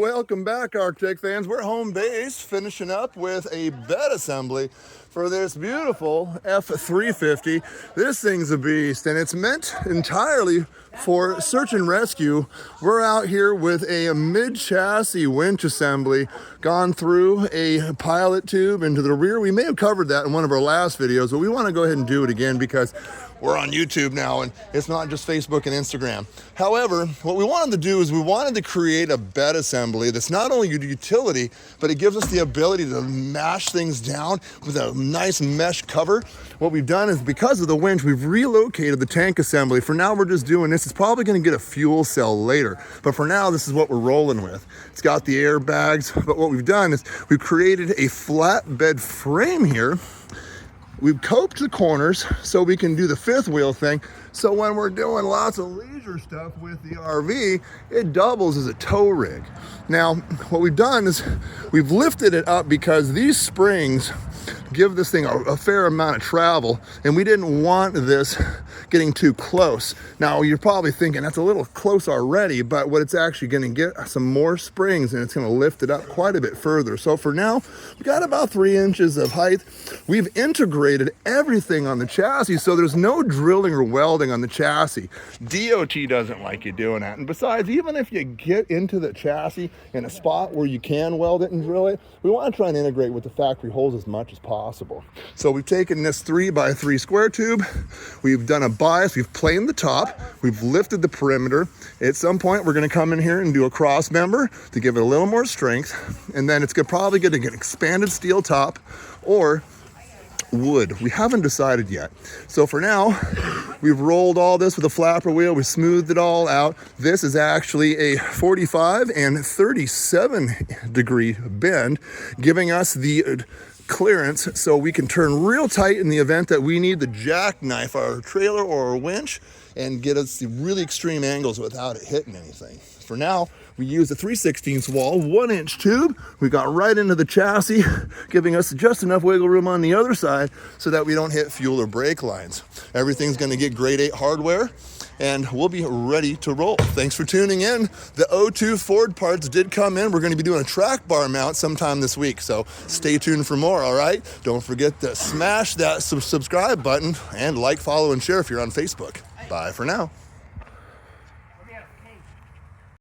Welcome back, Arctic fans. We're home base finishing up with a bed assembly for this beautiful F350. This thing's a beast, and it's meant entirely for search and rescue. We're out here with a mid-chassis winch assembly, gone through a pilot tube into the rear. We may have covered that in one of our last videos, but we want to go ahead and do it again because we're on YouTube now, and it's not just Facebook and Instagram. However, what we wanted to do is we wanted to create a bed assembly that's not only utility, but it gives us the ability to mash things down with a nice mesh cover. What we've done is, because of the winch, we've relocated the tank assembly. For now, we're just doing this. It's probably gonna get a fuel cell later, but for now, this is what we're rolling with. It's got the airbags, but what we've done is we've created a flatbed frame here. We've coped the corners so we can do the fifth wheel thing. So when we're doing lots of leisure stuff with the RV, it doubles as a tow rig. Now, what we've done is we've lifted it up because these springs give this thing a fair amount of travel, and we didn't want this getting too close. Now, you're probably thinking that's a little close already, but what it's actually gonna get some more springs, and it's gonna lift it up quite a bit further. So for now, we got about 3 inches of height. We've integrated everything on the chassis, so there's no drilling or welding on the chassis. DOT doesn't like you doing that. And besides, even if you get into the chassis in a spot where you can weld it and drill it, we wanna try and integrate with the factory holes as much as possible. So we've taken this 3x3 square tube, we've done a bias, we've planed the top, we've lifted the perimeter. At some point, we're gonna come in here and do a cross member to give it a little more strength, and then it's probably gonna get an expanded steel top or wood. We haven't decided yet. So for now, we've rolled all this with a flapper wheel, we smoothed it all out. This is actually a 45 and 37 degree bend, giving us the clearance so we can turn real tight in the event that we need to jackknife our trailer or our winch and get us the really extreme angles without it hitting anything. For now, we use a 3/16 wall, 1-inch tube. We got right into the chassis, giving us just enough wiggle room on the other side so that we don't hit fuel or brake lines. Everything's gonna get grade 8 hardware, and we'll be ready to roll. Thanks for tuning in. The O2 Ford parts did come in. We're gonna be doing a track bar mount sometime this week, so stay tuned for more, all right? Don't forget to smash that subscribe button and like, follow, and share if you're on Facebook. Bye for now.